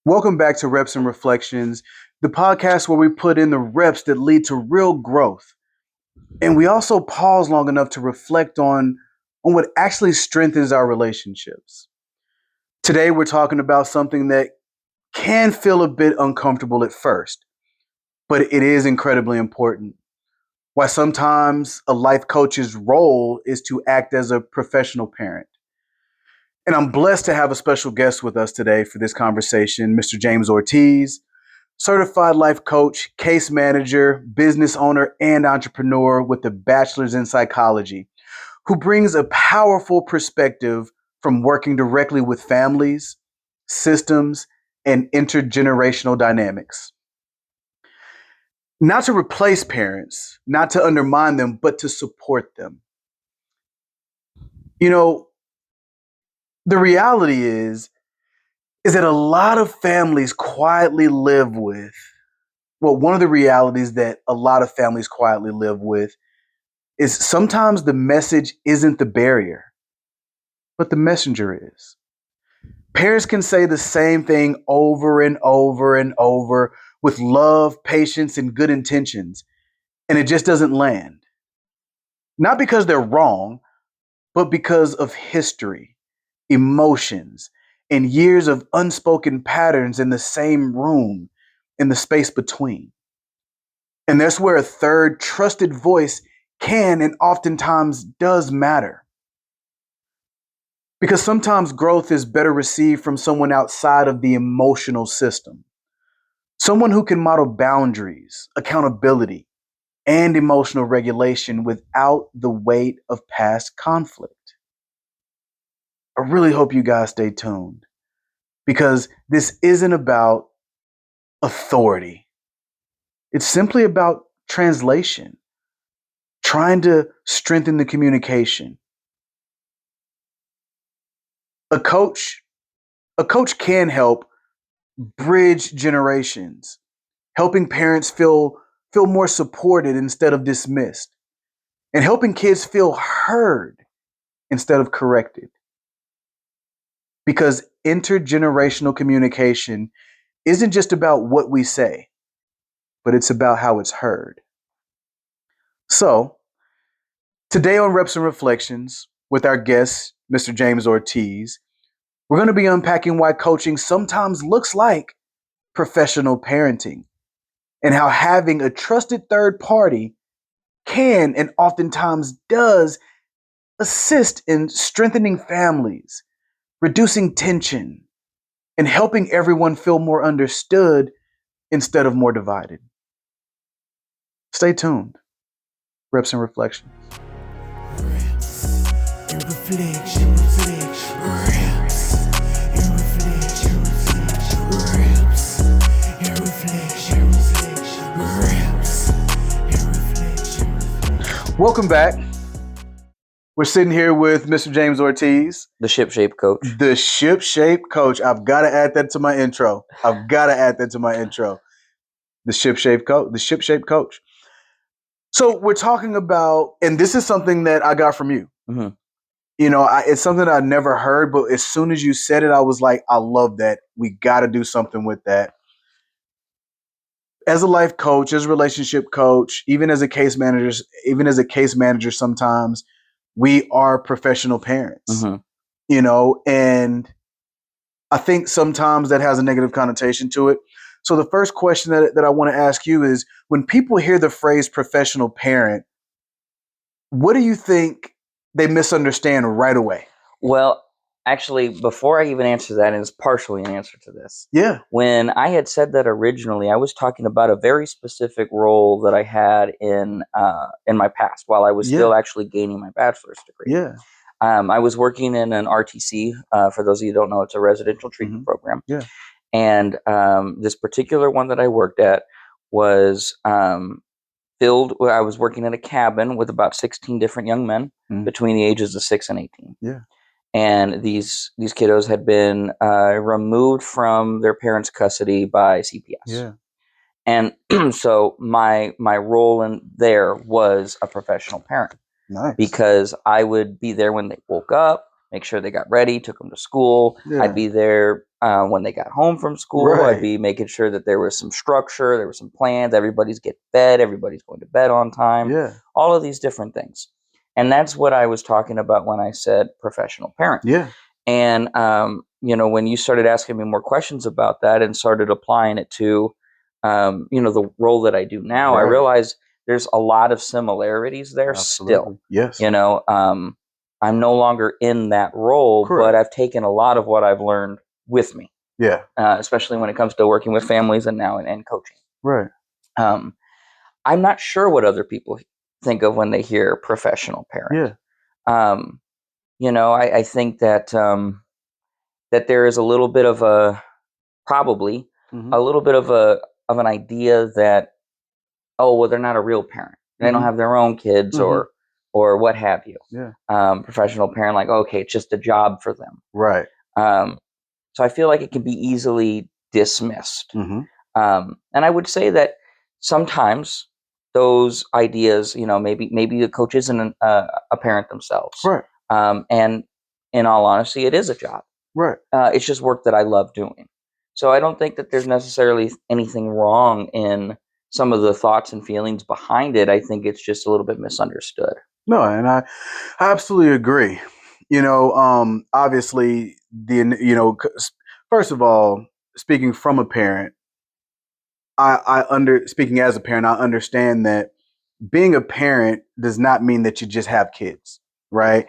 Welcome back to Reps and Reflections, the podcast where we put in the reps that lead to real growth. And we also pause long enough to reflect on what actually strengthens our relationships. Today, we're talking about something that can feel a bit uncomfortable at first, but it is incredibly important. Why sometimes a life coach's role is to act as a professional parent. And I'm blessed to have a special guest with us today for this conversation, Mr. James Ortiz, certified life coach, case manager, business owner, and entrepreneur with a bachelor's in psychology, who brings a powerful perspective from working directly with families, systems, and intergenerational dynamics. Not to replace parents, not to undermine them, but to support them. You know, the reality is that a lot of families quietly live with, well, one of the realities that a lot of families quietly live with is sometimes the message isn't the barrier, but the messenger is. Parents can say the same thing over and over and over with love, patience, and good intentions, and it just doesn't land. Not because they're wrong, but because of history, emotions, and years of unspoken patterns in the same room, in the space between. And that's where a third trusted voice can and oftentimes does matter. Because sometimes growth is better received from someone outside of the emotional system. Someone who can model boundaries, accountability, and emotional regulation without the weight of past conflict. I really hope you guys stay tuned because this isn't about authority. It's simply about translation, trying to strengthen the communication. A coach, a coach can help bridge generations, helping parents feel more supported instead of dismissed, and helping kids feel heard instead of corrected. Because intergenerational communication isn't just about what we say, but it's about how it's heard. So, today on Reps and Reflections, with our guest, Mr. James Ortiz, we're going to be unpacking why coaching sometimes looks like professional parenting and how having a trusted third party can and oftentimes does assist in strengthening families, reducing tension, and helping everyone feel more understood instead of more divided. Stay tuned. Reps and Reflections. Reps and reflections. Reps and reflections. Reps and reflections. Reps and reflections. Welcome back. We're sitting here with Mr. James Ortiz, The ship-shape coach. the ship-shape coach. I've got to add that to my intro. The ship-shape coach. The ship-shape coach. So we're talking about, and this is something that I got from you. Mm-hmm. You know, it's something I never heard, but as soon as you said it, I was like, I love that. We got to do something with that. As a life coach, as a relationship coach, even as a case manager, sometimes we are professional parents. Mm-hmm. You know, and I think sometimes that has a negative connotation to it. So the first question that I want to ask you is, when people hear the phrase professional parent, what do you think they misunderstand right away? Well, actually, before I even answer that, and it's partially an answer to this. Yeah. When I had said that originally, I was talking about a very specific role that I had in my past while I was still actually gaining my bachelor's degree. Yeah. I was working in an RTC. For those of you who don't know, it's a residential treatment program. Yeah. And this particular one that I worked at was filled. I was working in a cabin with about 16 different young men between the ages of 6 and 18. Yeah. And these kiddos had been removed from their parents' custody by CPS. Yeah. And so my role in there was a professional parent. Nice. Because I would be there when they woke up. make sure they got ready, took them to school. Yeah. I'd be there when they got home from school. Right. I'd be making sure that there was some structure, there were some plans, everybody's getting fed, everybody's going to bed on time, Yeah. all of these different things. And that's what I was talking about when I said professional parent. Yeah. And, when you started asking me more questions about that and started applying it to, the role that I do now, I Right. realized there's a lot of similarities there Absolutely. still. Yes. I'm no longer in that role, Correct. but I've taken a lot of what I've learned with me, Yeah. especially when it comes to working with families and now and coaching. Right. I'm not sure what other people think of when they hear professional parent. Yeah. I think that that there is a little bit of probably Mhm. a little bit of an idea that, oh, well, they're not a real parent. They don't Mhm. have their own kids Mhm. or what have you. Yeah. Professional parent, like, okay, it's just a job for them. Right. So I feel like it can be easily dismissed. Mhm. And I would say that sometimes those ideas, maybe the coach isn't a parent themselves. Right. And in all honesty, it is a job. Right. It's just work that I love doing. So I don't think that there's necessarily anything wrong in some of the thoughts and feelings behind it. I think it's just a little bit misunderstood. No, and I absolutely agree. Obviously, first of all, speaking from a parent, speaking as a parent, I understand that being a parent does not mean that you just have kids, right?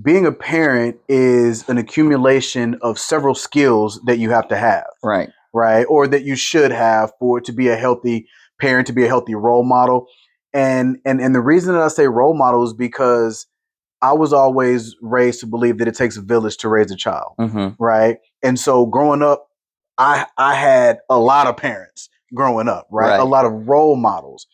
Being a parent is an accumulation of several skills that you have to have, Right. right? Or that you should have for to be a healthy parent, to be a healthy role model. And the reason that I say role model is because I was always raised to believe that it takes a village to raise a child, Mm-hmm. right? And so growing up, I had a lot of parents growing up, right? A Right. lot of role models.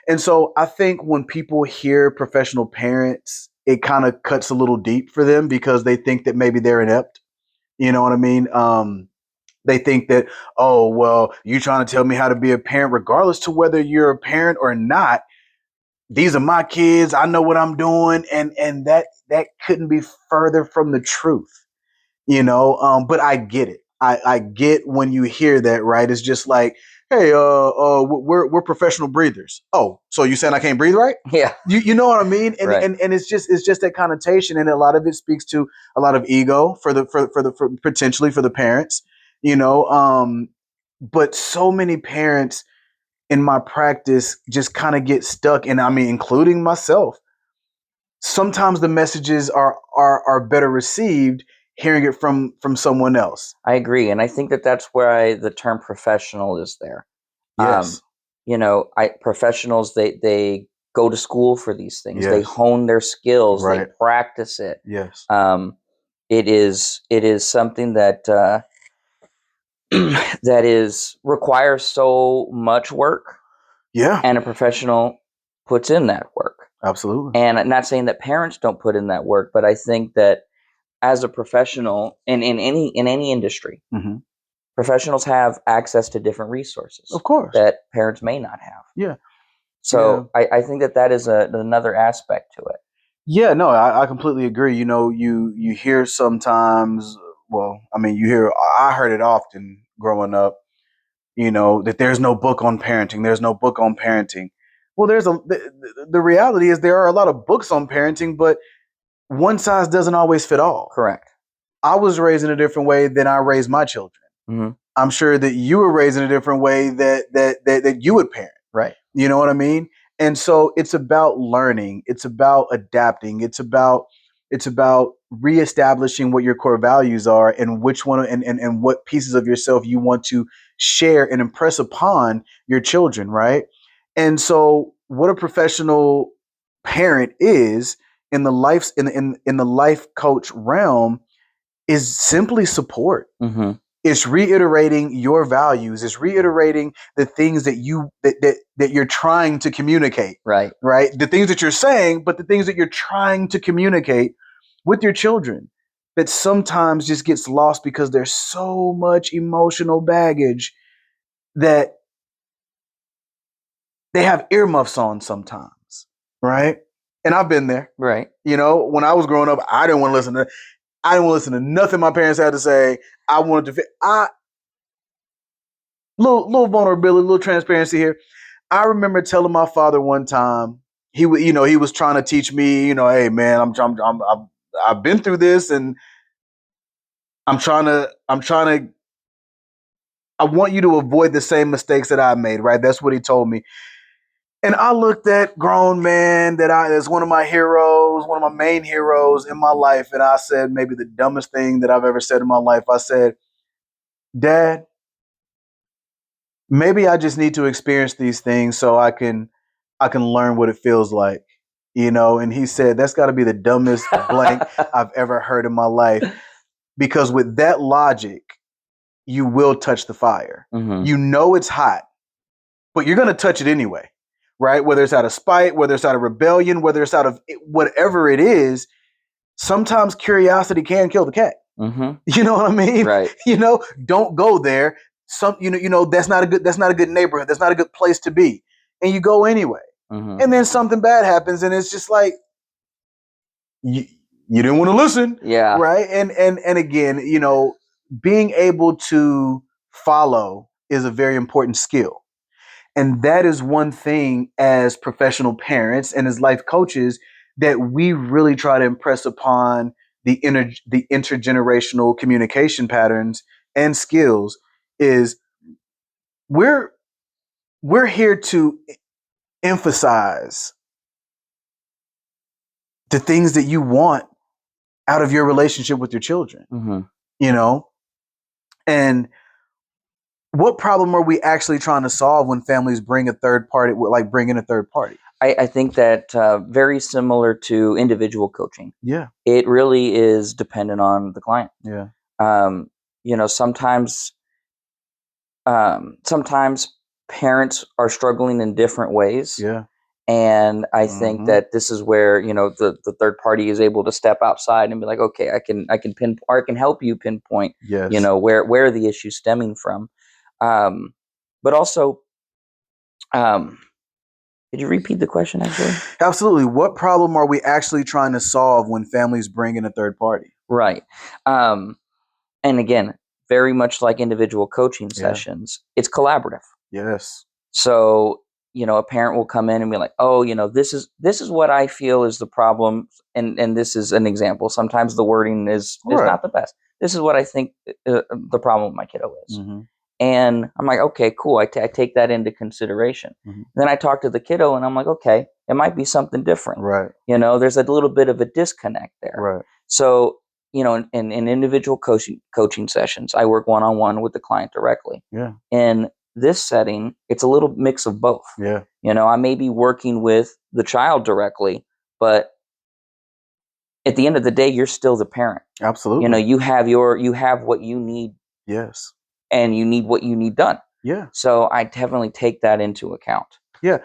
And so I think when people hear professional parents, it kind of cuts a little deep for them because they think that maybe they're inept. You know what I mean? They think that, oh, well, you trying to tell me how to be a parent, regardless to whether you're a parent or not. These are my kids. I know what I'm doing, and that couldn't be further from the truth. But I get it. I get when you hear that, right? It's just like, hey, we're professional breathers. Oh, so you saying I can't breathe, right? Yeah. You know what I mean? And Right. and it's just that connotation, and a lot of it speaks to a lot of ego for potentially for the parents, but so many parents in my practice just kind of get stuck, and I mean, including myself. Sometimes the messages are better received hearing it from someone else. I agree, and I think that that's where the term professional is there. Yes. Professionals, they go to school for these things. They Yes. hone their skills. They Right. practice it. Yes. It is something that requires so much work, Yeah. and a professional puts in that work. Absolutely. And I'm not saying that parents don't put in that work, but I think that as a professional in any industry, Hmm. professionals have access to different resources Of course. that parents may not have. Yeah. So I think that is another aspect to it. Yeah. No, I completely agree. You hear sometimes. Well, I mean, you hear. I heard it often growing up. That there's no book on parenting. There's no book on parenting. Well, the reality is there are a lot of books on parenting, but one size doesn't always fit all. Correct. I was raised in a different way than I raised my children. Mm-hmm. I'm sure that you were raised in a different way that you would parent. Right. You know what I mean? And so it's about learning. It's about adapting. It's about reestablishing what your core values are and which one and what pieces of yourself you want to share and impress upon your children, right? And so what a professional parent is in the life coach realm is simply support. Mm-hmm. It's reiterating your values. It's reiterating the things that you're trying to communicate. Right. Right. The things that you're saying, but the things that you're trying to communicate with your children that sometimes just gets lost because there's so much emotional baggage that they have earmuffs on sometimes. Right. And I've been there. Right. When I was growing up, I didn't want to listen to I didn't want to listen to nothing my parents had to say. I wanted to little vulnerability, little transparency here. I remember telling my father one time, he was trying to teach me, hey man, I've been through this, and I want you to avoid the same mistakes that I made, right? That's what he told me. And I looked at grown man that's one of my heroes, one of my main heroes in my life, and I said maybe the dumbest thing that I've ever said in my life. I said, Dad, maybe I just need to experience these things so I can learn what it feels like, And he said, that's got to be the dumbest blank I've ever heard in my life, because with that logic, you will touch the fire. Mm-hmm. You know it's hot, but you're going to touch it anyway, right? Whether it's out of spite, whether it's out of rebellion, whether it's out of whatever it is, sometimes curiosity can kill the cat. Mm-hmm. You know what I mean? Right. Don't go there. That's not a good neighborhood. That's not a good place to be. And you go anyway. Mm-hmm. And then something bad happens, and it's just like you didn't want to listen. Yeah. Right. And again, being able to follow is a very important skill. And that is one thing as professional parents and as life coaches that we really try to impress upon the intergenerational communication patterns and skills is we're here to emphasize the things that you want out of your relationship with your children, Mm-hmm. And what problem are we actually trying to solve when families bring a third party, like bring in a third party? I think that very similar to individual coaching. Yeah. It really is dependent on the client. Yeah. Sometimes parents are struggling in different ways. Yeah. And I think that this is where, the third party is able to step outside and be like, okay, I can pinpoint, or I can help you pinpoint, Yes. where the issue's stemming from. But also, could you repeat the question actually? Absolutely. What problem are we actually trying to solve when families bring in a third party? Right. And again, very much like individual coaching sessions, it's collaborative. Yes. So, a parent will come in and be like, oh, this is what I feel is the problem. And this is an example. Sometimes the wording is not the best. This is what I think the problem with my kiddo is. Mm-hmm. And I'm like, okay, cool. I take that into consideration. Mm-hmm. Then I talk to the kiddo and I'm like, okay, it might be something different. Right. There's a little bit of a disconnect there. Right. So, in individual coaching sessions, I work one-on-one with the client directly. Yeah. In this setting, it's a little mix of both. Yeah. I may be working with the child directly, but at the end of the day, you're still the parent. Absolutely. You have what you need. Yes. And you need what you need done. Yeah. So I definitely take that into account. Yeah.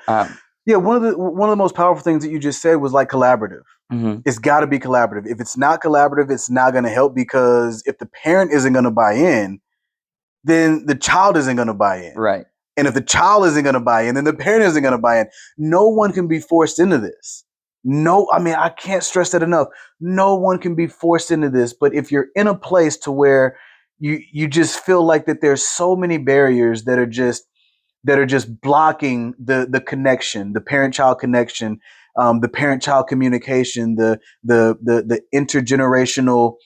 One of the most powerful things that you just said was like collaborative. Mm-hmm. It's got to be collaborative. If it's not collaborative, it's not going to help, because if the parent isn't going to buy in, then the child isn't going to buy in. Right. And if the child isn't going to buy in, then the parent isn't going to buy in. No one can be forced into this. No, I mean, I can't stress that enough. No one can be forced into this. But if you're in a place to where you just feel like that there's so many barriers that are just blocking the connection, the parent-child connection, the parent-child communication, the intergenerational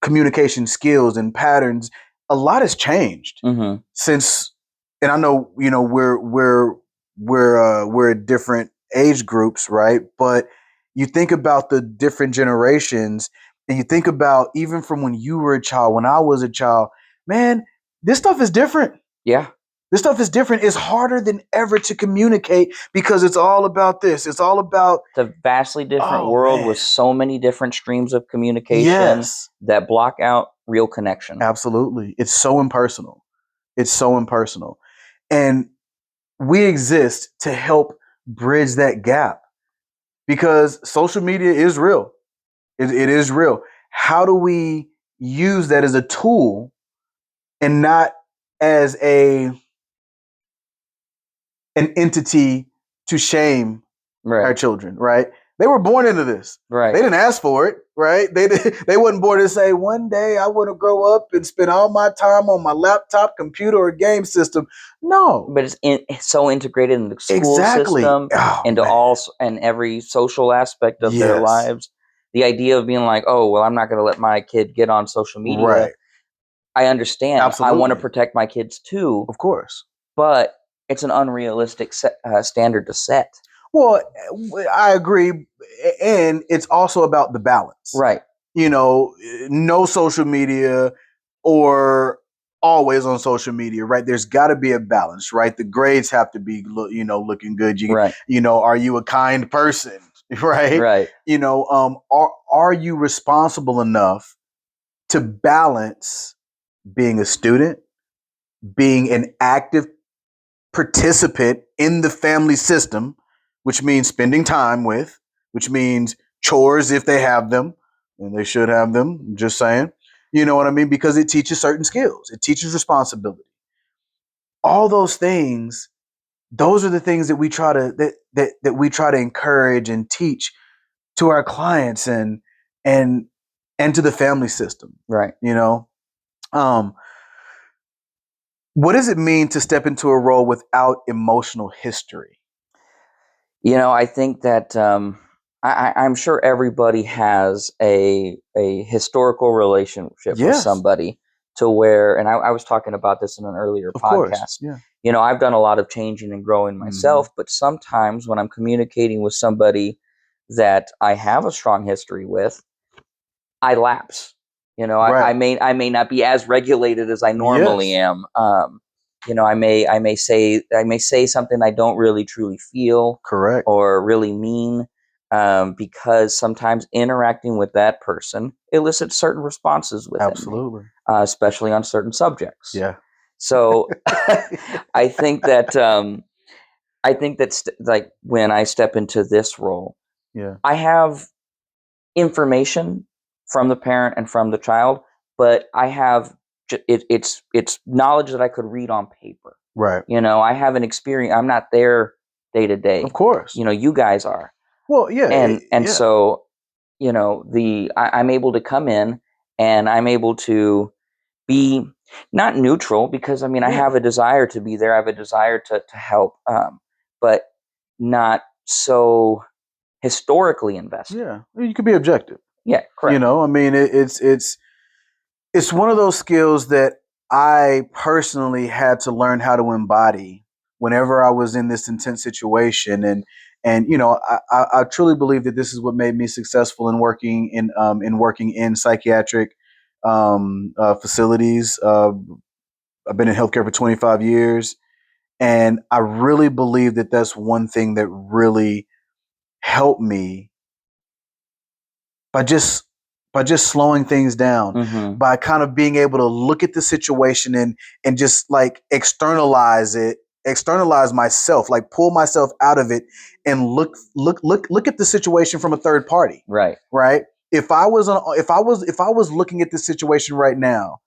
communication skills and patterns, a lot has changed since. And I know we're at different age groups, right? But you think about the different generations, and you think about even from when you were a child, when I was a child, man, this stuff is different. Yeah. This stuff is different. It's harder than ever to communicate because it's all about this. It's all about It's a vastly different world with so many different streams of communication that block out real connection. Absolutely. It's so impersonal. It's so impersonal. And we exist to help bridge that gap, because social media is real. It is real. How do we use that as a tool and not as an entity to shame our children, right? They were born into this. Right. They didn't ask for it, right? They wasn't born to say, one day I want to grow up and spend all my time on my laptop, computer, or game system. No. But it's so integrated in the school Exactly. system, Oh, into man. all and every social aspect of their Yes. lives. The idea of being like, oh, well, I'm not going to let my kid get on social media. Right. I understand. Absolutely. I want to protect my kids too. Of course. But it's an unrealistic standard to set. Well, I agree. And it's also about the balance. Right. You know, no social media or always on social media, right? There's got to be a balance, right? The grades have to be, looking good. Right. Are you a kind person, right? Right. Are you responsible enough to balance being a student, being an active participant in the family system, which means spending time with, which means chores if they have them, and they should have them. I'm just saying. You know what I mean? Because it teaches certain skills. It teaches responsibility. All those things, those are the things that we try to that we try to encourage and teach to our clients and to the family system. Right. What does it mean to step into a role without emotional history? I think that I'm sure everybody has a historical relationship with somebody to where, and I was talking about this in an earlier podcast. Course, yeah. I've done a lot of changing and growing myself, but sometimes when I'm communicating with somebody that I have a strong history with, I lapse. Right. I may not be as regulated as I normally am. I may say something I don't really truly feel, Correct, or really mean, because sometimes interacting with that person elicits certain responses within absolutely, me, especially on certain subjects. yeah. So I think that like when I step into this role, Yeah, I have information from the parent and from the child, but I have it's knowledge that I could read on paper. right. I have an experience. I'm not there day to day. Of course. You guys are. Well, yeah, And so, I'm able to come in and I'm able to be not neutral, because I have a desire to be there. I have a desire to help, but not so historically invested. Yeah, you could be objective. Yeah, correct. It's one of those skills that I personally had to learn how to embody whenever I was in this intense situation, and I truly believe that this is what made me successful in working in psychiatric facilities. I've been in healthcare for 25 years, and I really believe that that's one thing that really helped me by just slowing things down, by kind of being able to look at the situation and just like externalize myself, like pull myself out of it and look at the situation from a third party. Right. If I was looking at this situation right now,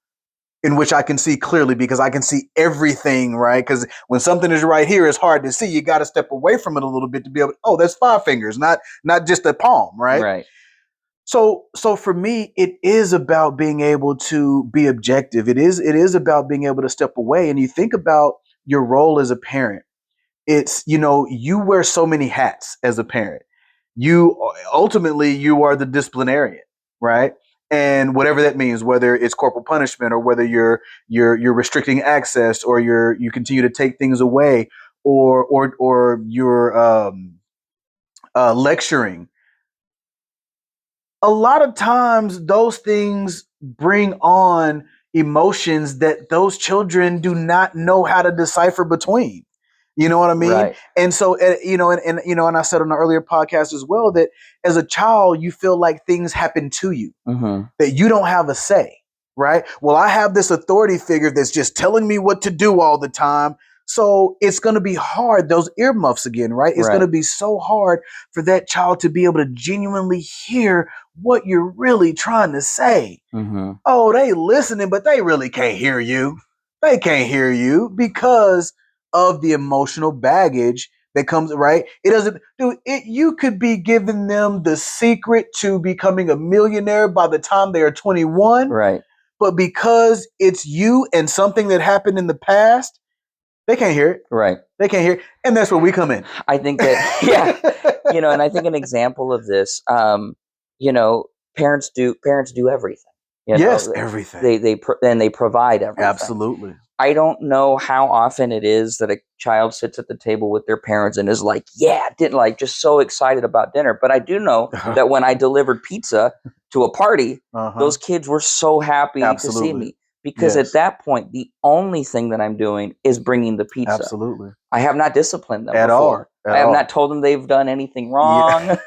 in which I can see clearly because I can see everything, right? Because when something is right here, it's hard to see. You got to step away from it a little bit to be able. Oh, that's 5 fingers, not just a palm, right? Right. So for me, it is about being able to be objective. It is about being able to step away. And you think about your role as a parent. It's, you wear so many hats as a parent. You are the disciplinarian, right? And whatever that means, whether it's corporal punishment or whether you're restricting access or you continue to take things away or you're lecturing. A lot of times those things bring on emotions that those children do not know how to decipher between. You know what I mean? Right. And so, and I said on the earlier podcast as well that as a child, you feel like things happen to you, that you don't have a say, right? Well, I have this authority figure that's just telling me what to do all the time. So it's going to be hard, those earmuffs again, right? It's going to be so hard for that child to be able to genuinely hear what you're really trying to say. Oh, they listening, but they really can't hear you. They can't hear you because of the emotional baggage that comes, right? It doesn't, dude, you could be giving them the secret to becoming a millionaire by the time they are 21. Right. But because it's you and something that happened in the past, they can't hear it. Right. They can't hear it. And that's where we come in. I think that, yeah, and I think an example of this, parents do everything. Yes, everything. They provide everything. Absolutely. I don't know how often it is that a child sits at the table with their parents and is like, yeah, just so excited about dinner. But I do know that when I delivered pizza to a party, those kids were so happy to see me. Because at that point, the only thing that I'm doing is bringing the pizza. Absolutely. I have not disciplined them at before. all. I have not told them they've done anything wrong. Yeah.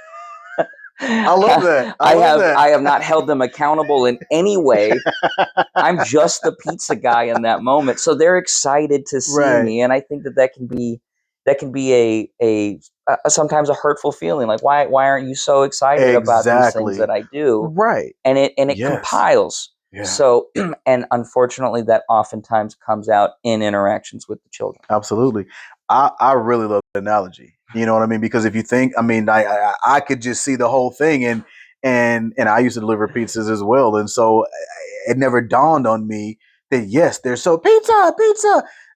I love that. I have not held them accountable in any way. I'm just the pizza guy in that moment, so they're excited to see me, and I think that can be a sometimes a hurtful feeling. Like why aren't you so excited about these things that I do? Right, and it compiles. Yeah. So, and unfortunately, that oftentimes comes out in interactions with the children. Absolutely. I really love the analogy. You know what I mean? Because if you think, I mean, I could just see the whole thing, and I used to deliver pizzas as well, and so it never dawned on me that yes, they're so pizza.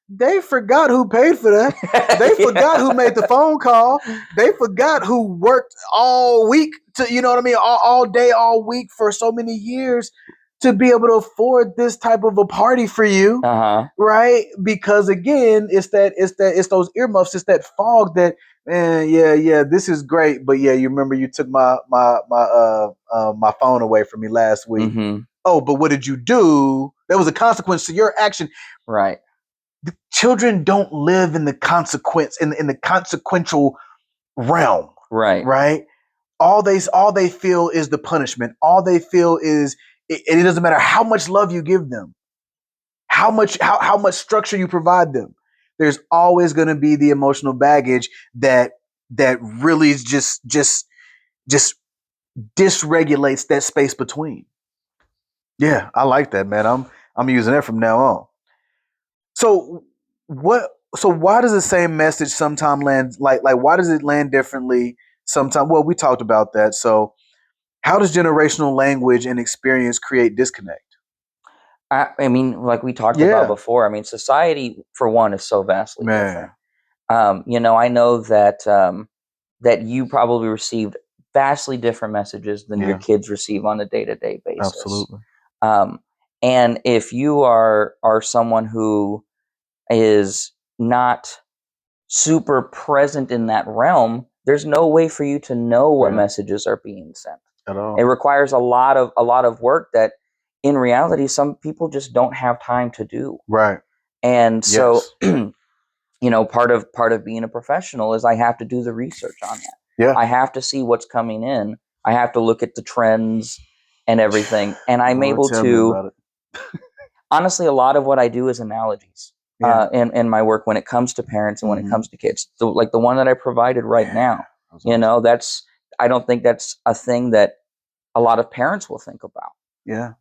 They forgot who paid for that. They forgot who made the phone call. They forgot who worked all week to, you know what I mean, all day, all week for so many years to be able to afford this type of a party for you, right? Because again, it's those earmuffs, it's that fog that, yeah, this is great, but yeah, you remember you took my phone away from me last week. Oh, but what did you do? That was a consequence to your action, right? The children don't live in the consequence in the consequential realm, right? All they feel is the punishment. All they feel is. And it doesn't matter how much love you give them, how much structure you provide them. There's always going to be the emotional baggage that really is just dysregulates that space between. Yeah, I like that, man. I'm using that from now on. So why does the same message sometimes land like why does it land differently sometimes? Well, we talked about that. So how does generational language and experience create disconnect? I mean, like we talked about before, I mean, society, for one, is so vastly different. I know that that you probably received vastly different messages than your kids receive on a day-to-day basis. Absolutely. And if you are someone who is not super present in that realm, there's no way for you to know what messages are being sent. At all. It requires a lot of work that in reality some people just don't have time to do. Right. And so part of being a professional is I have to do the research on that. Yeah. I have to see what's coming in. I have to look at the trends and everything. And I'm able to honestly, a lot of what I do is analogies. In my work when it comes to parents and when it comes to kids. So, like the one that I provided right now. That's I don't think that's a thing that a lot of parents will think about. Yeah.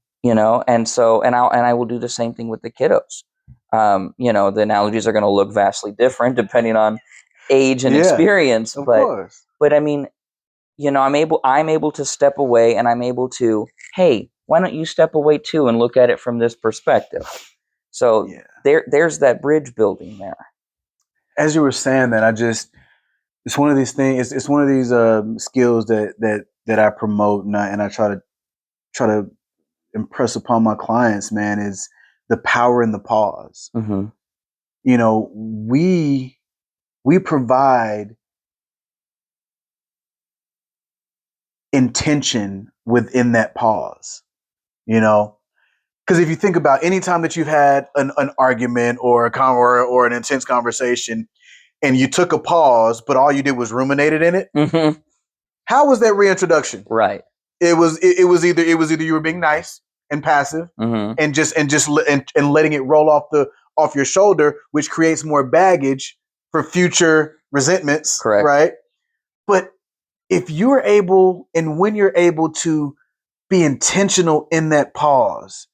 And so I will do the same thing with the kiddos. The analogies are going to look vastly different depending on age and experience. Of course. But I mean, I'm able to step away and I'm able to, hey, why don't you step away too and look at it from this perspective? So there's that bridge building there. As you were saying that, it's one of these things. It's one of these skills that I promote and I try to impress upon my clients. Man, is the power in the pause. We provide intention within that pause. Because if you think about any time that you've had an argument or or an intense conversation, and you took a pause, but all you did was ruminated in it, how was that reintroduction? Right. It was either you were being nice and passive, and letting it roll off your shoulder, which creates more baggage for future resentments. Correct. Right. But if you're able, and when you're able to be intentional in that pause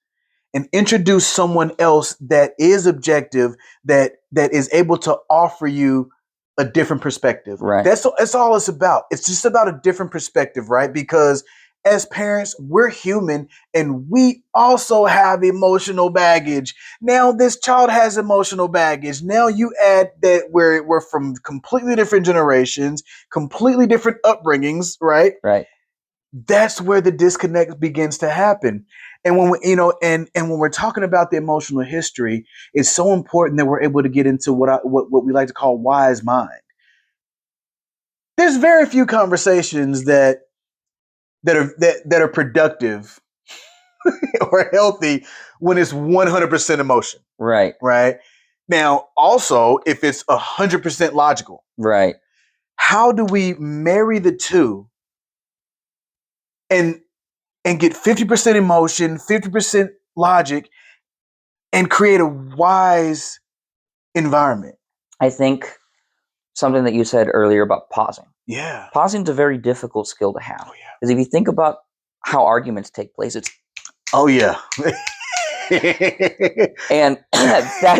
and introduce someone else that is objective, that is able to offer you a different perspective. Right. That's all it's about. It's just about a different perspective, right? Because as parents, we're human and we also have emotional baggage. Now this child has emotional baggage. Now you add that we're from completely different generations, completely different upbringings, right? Right. That's where the disconnect begins to happen. And when we, and when we're talking about the emotional history, it's so important that we're able to get into what we like to call wise mind. There's very few conversations that are productive or healthy when it's 100% emotion. Right. Right. Now, also, if it's 100% logical, right. How do we marry the two and get 50% emotion, 50% logic, and create a wise environment? I think something that you said earlier about pausing. Yeah. Pausing is a very difficult skill to have. Oh, yeah. Because if you think about how arguments take place, it's Oh, yeah. and that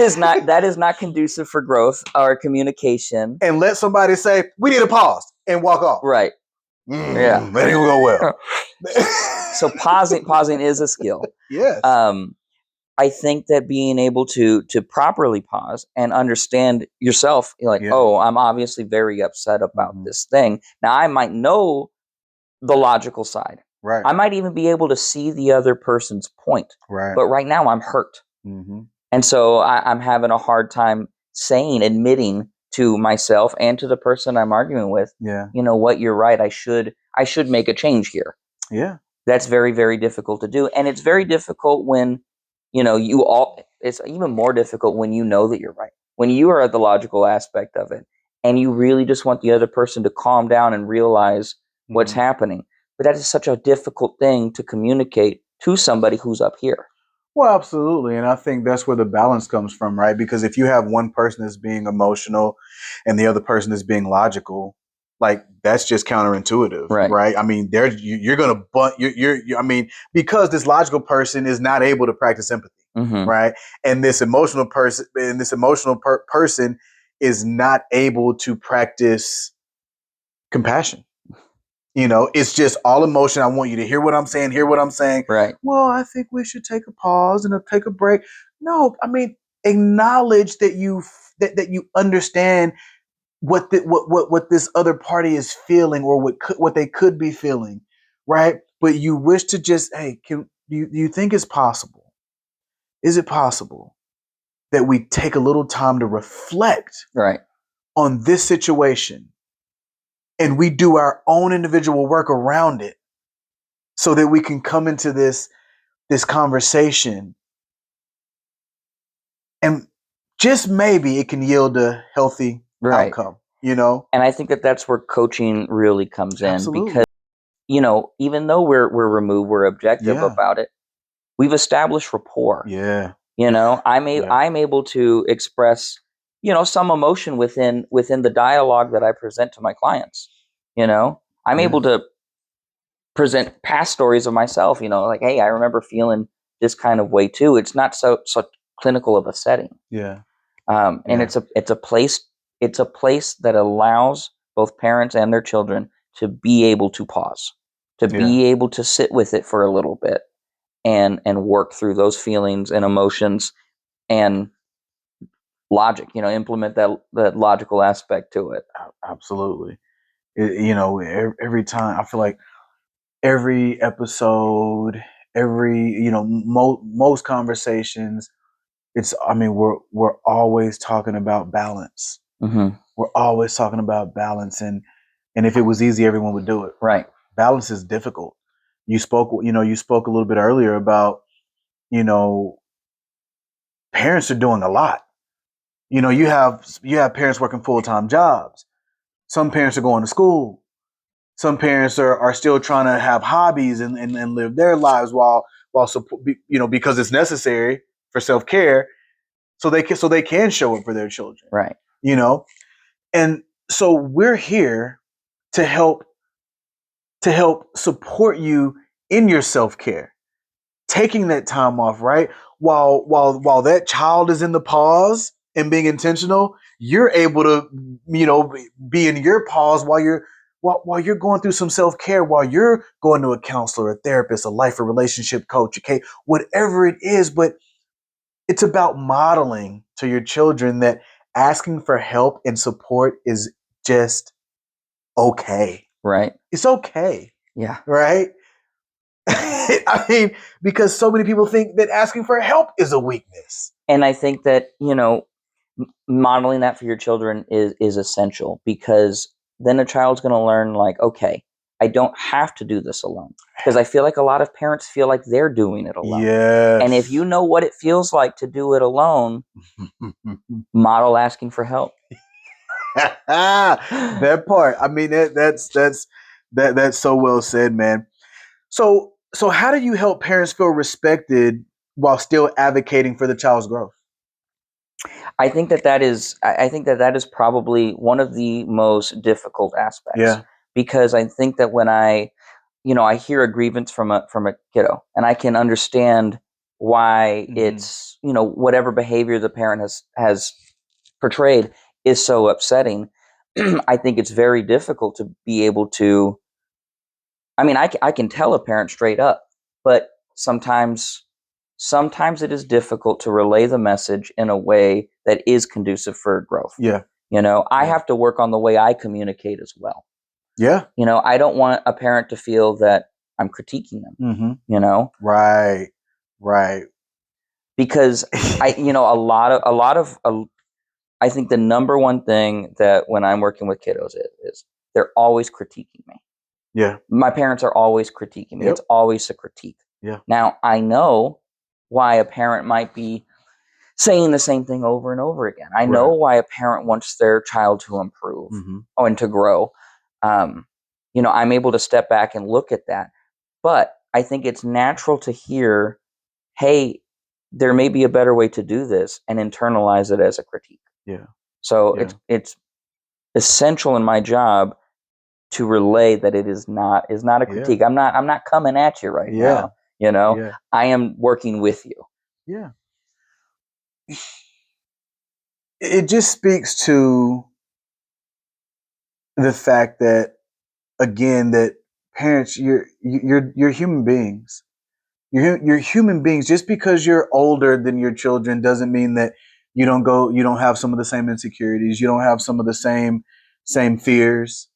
is not conducive for growth or communication. And let somebody say, we need a pause and walk off. Right. Yeah. That ain't gonna go well. So pausing is a skill. Yes. I think that being able to properly pause and understand yourself, you're like, oh, I'm obviously very upset about this thing. Now I might know the logical side. Right. I might even be able to see the other person's point. Right. But right now I'm hurt. And so I'm having a hard time admitting to myself and to the person I'm arguing with, you know what, you're right. I should make a change here. Yeah. That's very, very difficult to do. And it's very difficult when, it's even more difficult when you know that you're right. When you are at the logical aspect of it and you really just want the other person to calm down and realize what's happening. But that is such a difficult thing to communicate to somebody who's up here. Well, absolutely. And I think that's where the balance comes from, right? Because if you have one person that's being emotional and the other person that's being logical, like that's just counterintuitive, right? I mean, you're going to I mean, because this logical person is not able to practice empathy, right? And this emotional person person is not able to practice compassion. It's just all emotion. I want you to hear what I'm saying, Right. Well, I think we should take a pause and take a break. No, I mean, acknowledge that you understand what this other party is feeling or what they could be feeling, right? But you wish to just, hey, do you think it's possible? Is it possible that we take a little time to reflect on this situation? And we do our own individual work around it so that we can come into this conversation and just maybe it can yield a healthy outcome, And I think that that's where coaching really comes in because, even though we're removed, we're objective about it. We've established rapport. Yeah. I'm able to express, some emotion within the dialogue that I present to my clients. I'm able to present past stories of myself, like, hey, I remember feeling this kind of way too. It's not so clinical of a setting. Yeah. And it's a place that allows both parents and their children to be able to pause, to be able to sit with it for a little bit and work through those feelings and emotions and logic, implement that logical aspect to it. Absolutely. Every time I feel like every episode, every, most conversations, we're always talking about balance. We're always talking about balance. And if it was easy, everyone would do it. Right. Balance is difficult. You spoke a little bit earlier about, parents are doing a lot. You have parents working full-time jobs. Some parents are going to school. Some parents are still trying to have hobbies and live their lives while because it's necessary for self-care, so they can show up for their children. Right. And so we're here to help support you in your self-care, taking that time off, right? While that child is in the pause, and being intentional, you're able to, be in your pause while you're going through some self-care, while you're going to a counselor, a therapist, a life or relationship coach, okay, whatever it is. But it's about modeling to your children that asking for help and support is just okay. Right. It's okay. Yeah. Right? I mean, because so many people think that asking for help is a weakness. And I think that, modeling that for your children is essential, because then a child's going to learn, like, okay, I don't have to do this alone. Because I feel like a lot of parents feel like they're doing it alone. Yes. And if you know what it feels like to do it alone, model asking for help. That part. I mean, that's so well said, man. So how do you help parents feel respected while still advocating for the child's growth? I think that is probably one of the most difficult aspects. Yeah. Because I think that when I hear a grievance from a kiddo, and I can understand why it's, whatever behavior the parent has portrayed is so upsetting. I think it's very difficult to be able to. I mean, I can tell a parent straight up, but sometimes it is difficult to relay the message in a way that is conducive for growth. Yeah. I have to work on the way I communicate as well. Yeah. I don't want a parent to feel that I'm critiquing them. Right. Because I think the number one thing that when I'm working with kiddos is they're always critiquing me. Yeah. My parents are always critiquing me. Yep. It's always a critique. Yeah. Now, I know why a parent might be saying the same thing over and over again. I know why a parent wants their child to improve and to grow. I'm able to step back and look at that. But I think it's natural to hear, hey, there may be a better way to do this, and internalize it as a critique. Yeah. So it's essential in my job to relay that it is not a critique. I'm not coming at you right now. I am working with you. Yeah. It just speaks to the fact that, again, that parents, you're human beings. You're human beings. Just because you're older than your children doesn't mean that you don't have some of the same insecurities. You don't have some of the same fears.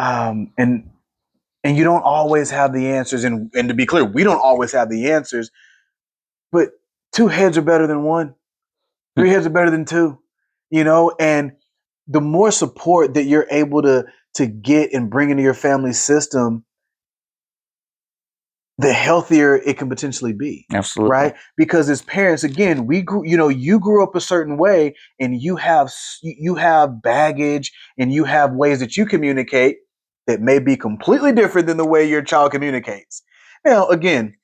And you don't always have the answers. And to be clear, we don't always have the answers. But 2 heads are better than 1. 3 heads are better than 2. And the more support that you're able to get and bring into your family system, the healthier it can potentially be. Absolutely. Right? Because as parents, again, you grew up a certain way, and you have baggage, and you have ways that you communicate that may be completely different than the way your child communicates. Now, again,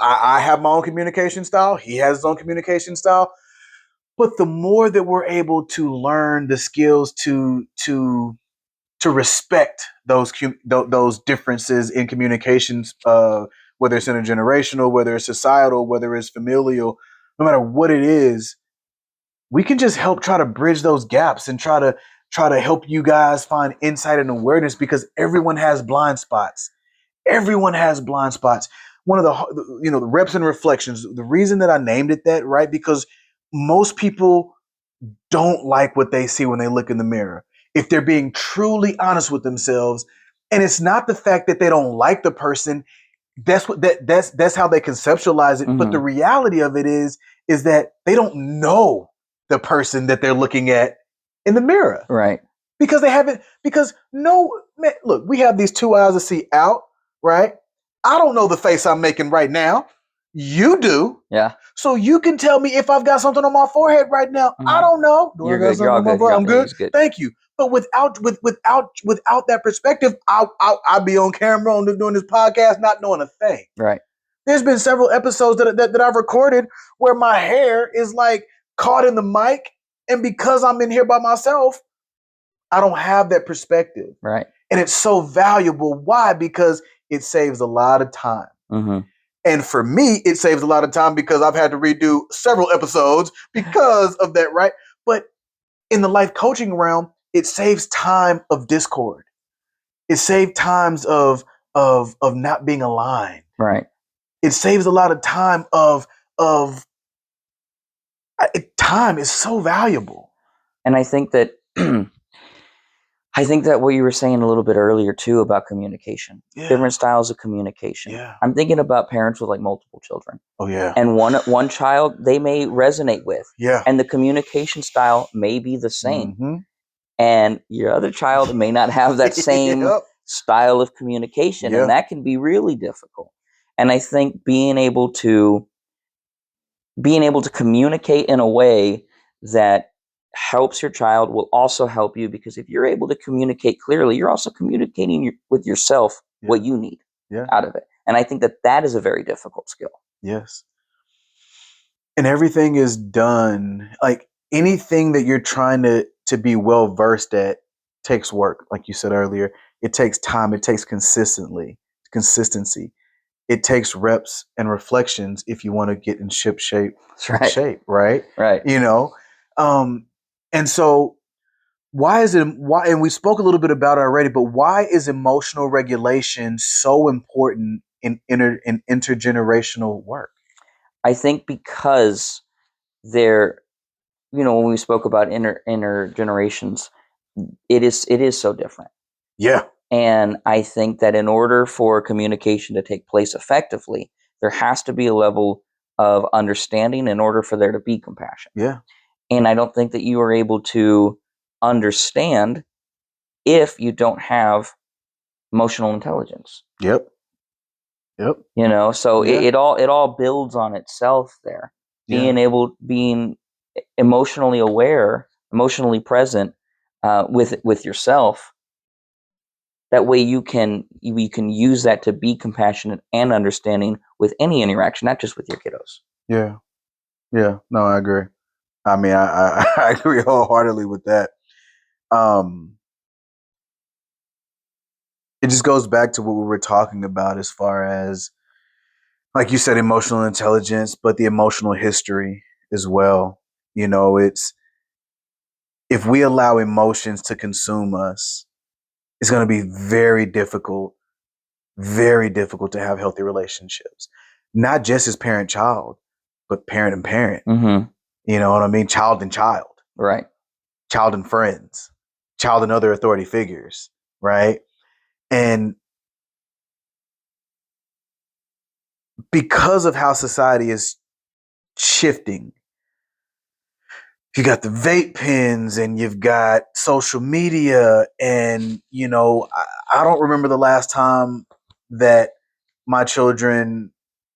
I have my own communication style. He has his own communication style. But the more that we're able to learn the skills to respect those differences in communications, whether it's intergenerational, whether it's societal, whether it's familial, no matter what it is, we can just help try to bridge those gaps and try to help you guys find insight and awareness, because everyone has blind spots. Everyone has blind spots. One of the reps and reflections, the reason that I named it that, right? Because most people don't like what they see when they look in the mirror. If they're being truly honest with themselves, and it's not the fact that they don't like the person, that's how they conceptualize it. But the reality of it is that they don't know the person that they're looking at in the mirror. Right. Because look, we have these 2 eyes to see out, right? I don't know the face I'm making right now. You do. Yeah. So you can tell me if I've got something on my forehead right now. I don't know. You're good. You're all good. I'm good. Thank you. But without that perspective, I'll be on camera doing this podcast not knowing a thing. Right. There's been several episodes that I've recorded where my hair is like caught in the mic, and because I'm in here by myself, I don't have that perspective. Right. And it's so valuable. Why? Because it saves a lot of time. And for me, it saves a lot of time because I've had to redo several episodes because of that, right? But in the life coaching realm, it saves time of discord. It saves times of not being aligned. Right. It saves a lot of time time is so valuable. And I think that what you were saying a little bit earlier too about communication, different styles of communication. Yeah. I'm thinking about parents with like multiple children. Oh yeah. And one child they may resonate with. Yeah. And the communication style may be the same. Mm-hmm. And your other child may not have that same Yep. style of communication. Yeah. And that can be really difficult. And I think being able to communicate in a way that helps your child will also help you, because if you're able to communicate clearly, you're also communicating with yourself what you need out of it. And I think that is a very difficult skill. Yes. And everything is done, like anything that you're trying to be well versed at takes work. Like you said earlier, it takes time. It takes consistency. It takes reps and reflections if you want to get in shape, right? Right. You know, and so why? And we spoke a little bit about it already, but why is emotional regulation so important in intergenerational work? I think because when we spoke about intergenerations, it is so different. Yeah. And I think that in order for communication to take place effectively, there has to be a level of understanding in order for there to be compassion. Yeah. And I don't think that you are able to understand if you don't have emotional intelligence. Yep. So it all builds on itself there. Being emotionally aware, emotionally present with yourself. That way you can use that to be compassionate and understanding with any interaction, not just with your kiddos. Yeah. Yeah. No, I agree. I mean, I agree wholeheartedly with that. It just goes back to what we were talking about as far as, like you said, emotional intelligence, but the emotional history as well. It's if we allow emotions to consume us, it's going to be very difficult to have healthy relationships, not just as parent-child, but parent and parent. Mm-hmm. You know what I mean? Child and child. Right. Child and friends. Child and other authority figures. Right. And because of how society is shifting, you got the vape pens and you've got social media. And, I don't remember the last time that my children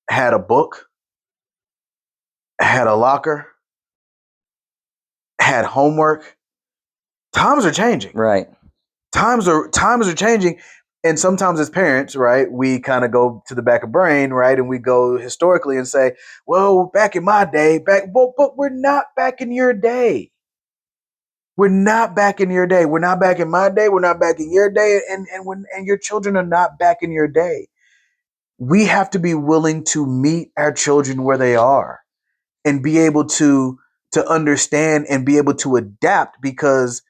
had a book, had a locker, had homework. Times are changing. Right. Times are changing. And sometimes as parents, right, we kind of go to the back of brain, right, and we go historically and say, well, back in my day, but we're not back in your day. We're not back in your day. We're not back in my day. We're not back in your day. And your children are not back in your day. We have to be willing to meet our children where they are and be able to understand and be able to adapt, because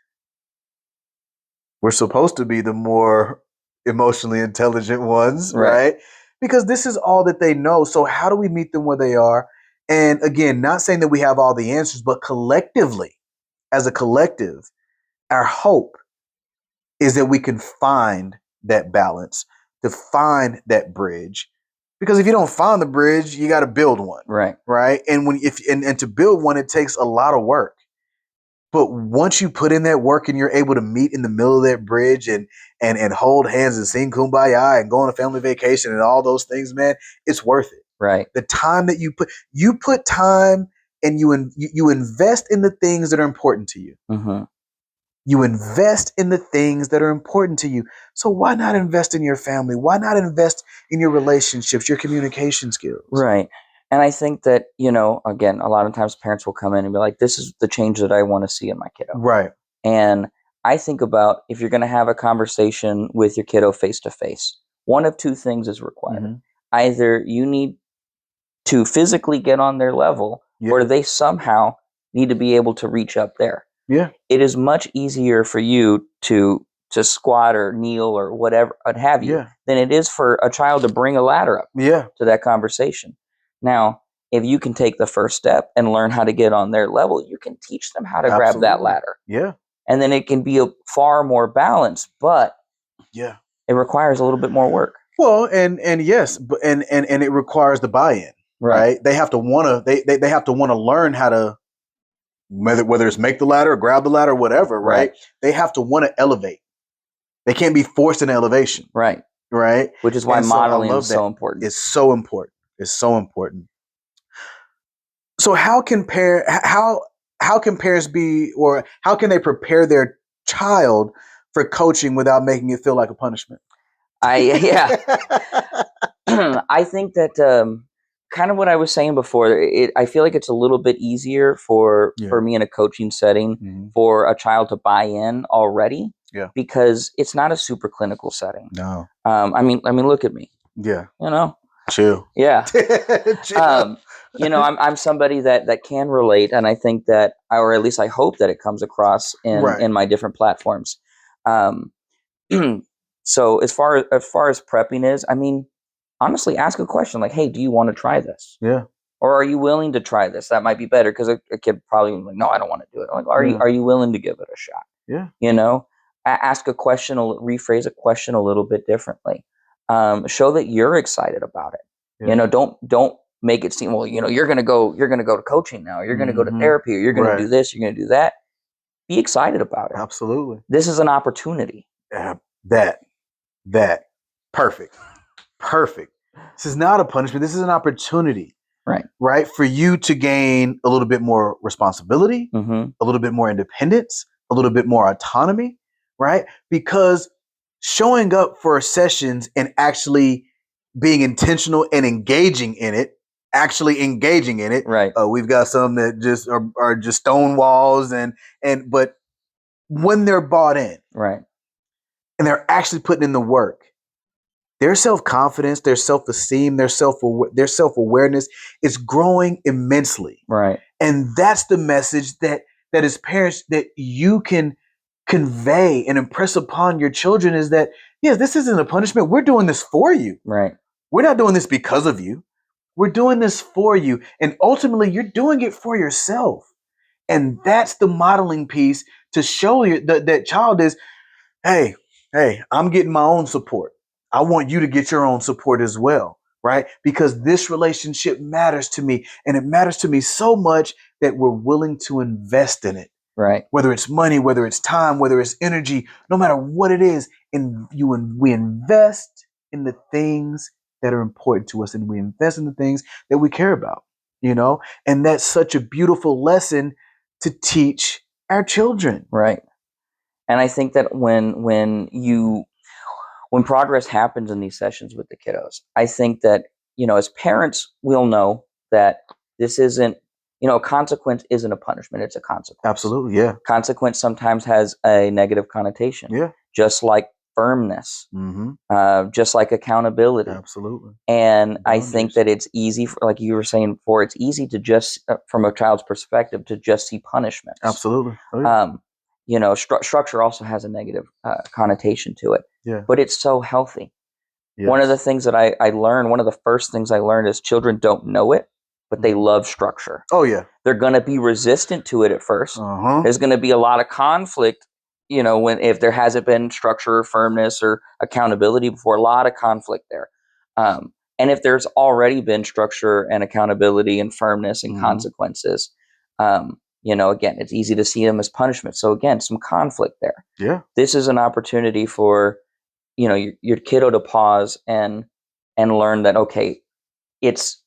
we're supposed to be the more emotionally intelligent ones, right? Because this is all that they know. So how do we meet them where they are? And again, not saying that we have all the answers, but collectively, as a collective, our hope is that we can find that balance, to find that bridge. Because if you don't find the bridge, you got to build one. Right. And to build one, it takes a lot of work. But once you put in that work and you're able to meet in the middle of that bridge and hold hands and sing Kumbaya and go on a family vacation and all those things, man, it's worth it. Right. The time that you put time, and you invest in the things that are important to you. Mm-hmm. You invest in the things that are important to you. So why not invest in your family? Why not invest in your relationships, your communication skills? Right. And I think that, again, a lot of times parents will come in and be like, this is the change that I want to see in my kiddo. Right. And I think about, if you're going to have a conversation with your kiddo face to face, one of two things is required. Mm-hmm. Either you need to physically get on their level, or they somehow need to be able to reach up there. Yeah. It is much easier for you to squat or kneel or whatever, what have you, than it is for a child to bring a ladder up to that conversation. Now, if you can take the first step and learn how to get on their level, you can teach them how to grab that ladder. Yeah. And then it can be far more balanced, but it requires a little bit more work. Well, and yes, but and it requires the buy-in, right? They have to want to they have to want to learn how to, whether it's make the ladder or grab the ladder or whatever, right? They have to want to elevate. They can't be forced into elevation. Right. Which is why modeling is so important. It's so important. It's so important. So how can parents be, or how can they prepare their child for coaching without making it feel like a punishment? I think that kind of what I was saying before, I feel like it's a little bit easier for me in a coaching setting for a child to buy in already, because it's not a super clinical setting. No. I mean, look at me. Yeah. You know? Chill. Yeah. Chill. You know, I'm somebody that can relate, and I think that, or at least I hope that it comes across in my different platforms. So as far as prepping is, I mean, honestly, ask a question like, "Hey, do you want to try this? Yeah. Or are you willing to try this?" That might be better, because a kid probably like, "No, I don't want to do it." Like, are you willing to give it a shot? Yeah. You know, ask a question, rephrase a question a little bit differently. Show that you're excited about it. You know, don't make it seem, well, you know, you're gonna go to coaching now, you're gonna go to therapy, or you're gonna do this, you're gonna do that. Be excited about it. Absolutely. This is an opportunity. That perfect. This is not a punishment. This is an opportunity. Right. For you to gain a little bit more responsibility, a little bit more independence, a little bit more autonomy, right? Because showing up for sessions and actually being intentional and engaging in it, Right. We've got some that just are just stone walls, but when they're bought in, right, and they're actually putting in the work, their self-confidence, their self-esteem, their self-awareness is growing immensely. Right. And that's the message that as parents that you can convey and impress upon your children, is that, yes, this isn't a punishment. We're doing this for you. Right. We're not doing this because of you. We're doing this for you. And ultimately, you're doing it for yourself. And that's the modeling piece to show you that child is, hey, I'm getting my own support. I want you to get your own support as well, right? Because this relationship matters to me, and it matters to me so much that we're willing to invest in it. Right. Whether it's money, whether it's time, whether it's energy, no matter what it is, we invest in the things that are important to us, and we invest in the things that we care about, you know? And that's such a beautiful lesson to teach our children. Right. And I think that when progress happens in these sessions with the kiddos, I think that, you know, as parents, we'll know that this isn't, you know, a consequence isn't a punishment, it's a consequence. Absolutely, yeah. Consequence sometimes has a negative connotation. Yeah. Just like firmness, just like accountability. Absolutely. And I think that it's easy, like you were saying before, it's easy to just, from a child's perspective, to just see punishments. Absolutely. Oh, yeah. You know, structure also has a negative connotation to it. Yeah. But it's so healthy. Yes. One of the things that I learned, one of the first things I learned is children don't know it, but they love structure. Oh, yeah. They're going to be resistant to it at first. There's going to be a lot of conflict, you know, if there hasn't been structure or firmness or accountability before, a lot of conflict there. And if there's already been structure and accountability and firmness and consequences, you know, again, it's easy to see them as punishment. So again, some conflict there. Yeah. This is an opportunity for, you know, your kiddo to pause and learn that, okay, it's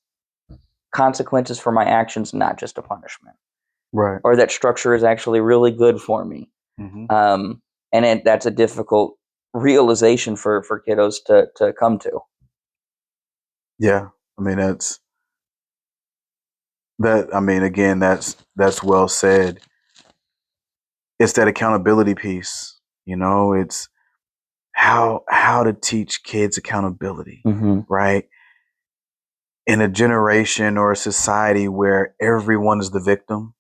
consequences for my actions, not just a punishment. Right. Or that structure is actually really good for me. And that's a difficult realization for kiddos to come to. Yeah. I mean, again, that's well said. It's that accountability piece, you know, it's how to teach kids accountability, right? in a generation or a society where everyone is the victim.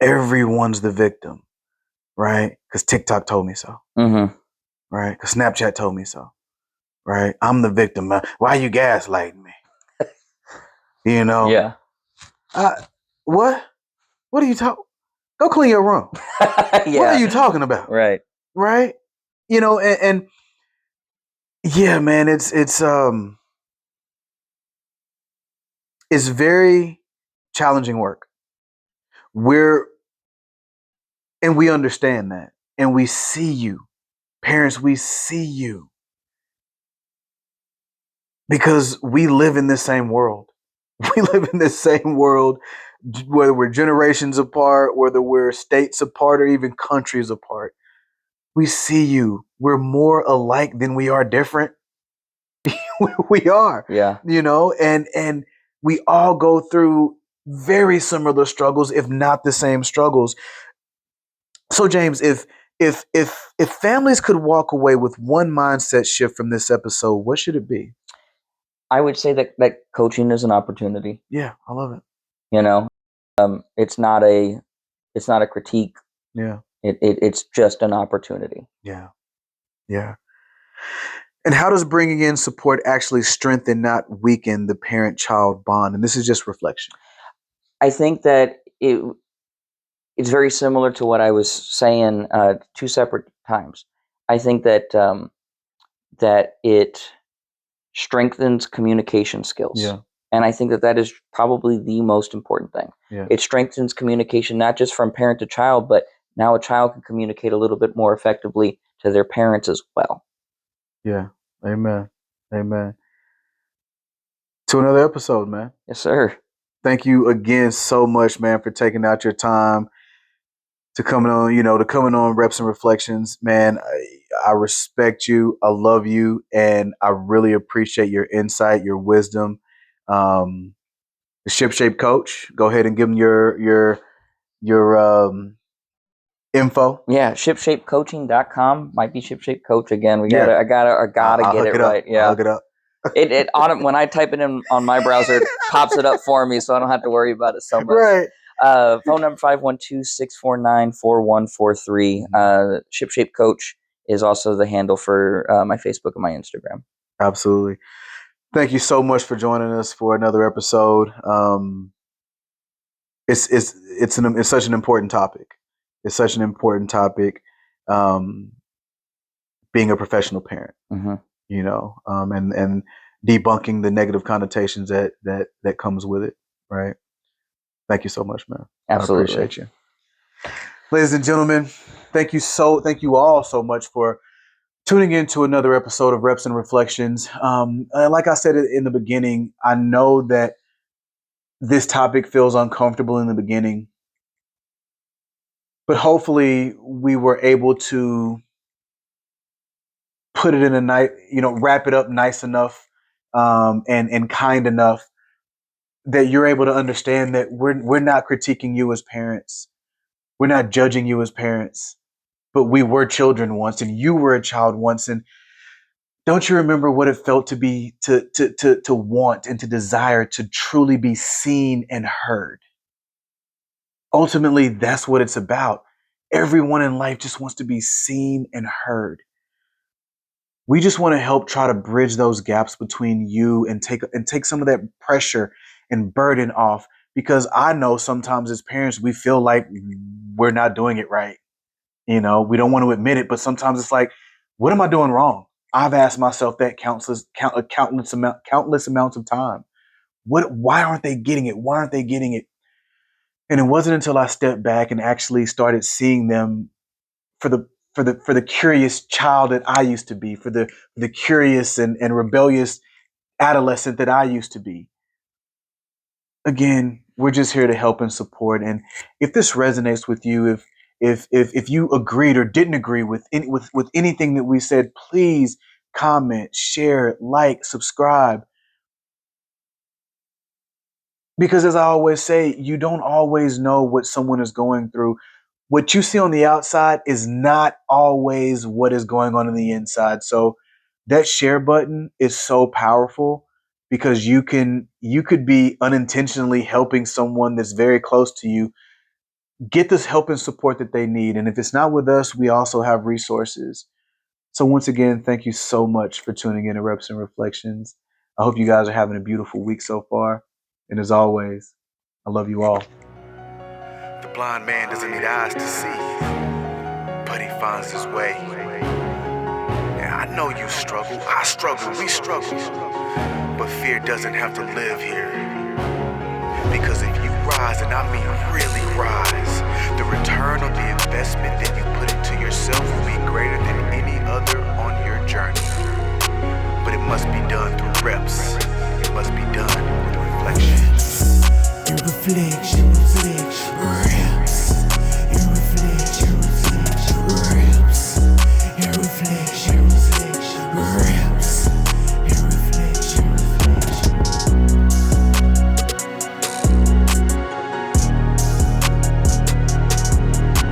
Everyone's the victim, right? Because TikTok told me so, right? Because Snapchat told me so, right? I'm the victim. Why are you gaslighting me? You know? Yeah. What? What are you talking? Go clean your room. Yeah. What are you talking about? Right. Right? You know, and yeah, man, it's very challenging work. We understand that, and we see you, parents. We see you because we live in this same world. We live in this same world, whether we're generations apart, whether we're states apart, or even countries apart. We see you. We're more alike than we are different. We are, Yeah. you know, and we all go through very similar struggles, if not the same struggles. So, James, if families could walk away with one mindset shift from this episode, what should it be? I would say that coaching is an opportunity. Yeah, I love it. You know, it's not a critique. Yeah, It's just an opportunity. yeah, yeah. And how does bringing in support actually strengthen, not weaken, the parent-child bond? And this is just reflection. I think that it's very similar to what I was saying two separate times. I think that that it strengthens communication skills. Yeah. And I think that is probably the most important thing. Yeah. It strengthens communication, not just from parent to child, but now a child can communicate a little bit more effectively to their parents as well. Yeah. Amen. Amen. To another episode, man. Yes, sir. Thank you again so much, man, for taking out your time to coming on Reps and Reflections. Man, I respect you. I love you. And I really appreciate your insight, your wisdom. The Ship Shape Coach, go ahead and give them your info. Yeah, shipshapecoaching.com. Might be Shipshape Coach again. I gotta I'll get hook it right. Yeah. I'll hook it up. It when I type it in on my browser, it pops it up for me, so I don't have to worry about it so much. Right. Phone number 512-649-4143. Shipshape Coach is also the handle for my Facebook and my Instagram. Absolutely. Thank you so much for joining us for another episode. It's such an important topic. It's such an important topic. Being a professional parent, you know, and debunking the negative connotations that comes with it. Right. Thank you so much, man. Absolutely. I appreciate you. Ladies and gentlemen, thank you all so much for tuning in to another episode of Reps and Reflections. Like I said in the beginning, I know that this topic feels uncomfortable in the beginning, but hopefully we were able to put it in a nice, wrap it up nice enough, and kind enough that you're able to understand that we're not critiquing you as parents. We're not judging you as parents, but we were children once, and you were a child once. And don't you remember what it felt to be to want and to desire to truly be seen and heard? Ultimately, that's what it's about. Everyone in life just wants to be seen and heard. We just want to help try to bridge those gaps between you and take some of that pressure and burden off, because I know sometimes as parents we feel like we're not doing it right. We don't want to admit it, but sometimes it's like, what am I doing wrong? I've asked myself that countless amounts of time. Why aren't they getting it? Why aren't they getting it? And it wasn't until I stepped back and actually started seeing them for the curious child that I used to be, for the curious and rebellious adolescent that I used to be. Again, we're just here to help and support. And if this resonates with you, if you agreed or didn't agree with anything that we said, please comment, share, like, subscribe. Because as I always say, you don't always know what someone is going through. What you see on the outside is not always what is going on the inside. So that share button is so powerful. because you could be unintentionally helping someone that's very close to you get this help and support that they need. And if it's not with us, we also have resources. So once again, thank you so much for tuning in to Reps and Reflections. I hope you guys are having a beautiful week so far. And as always, I love you all. The blind man doesn't need eyes to see, but he finds his way. And I know you struggle, I struggle, we struggle, but fear doesn't have to live here. Because if you rise, and I mean really rise, the return on the investment that you put into yourself will be greater than any other on your journey. But it must be done through reps. It must be done with reflection. Reflection.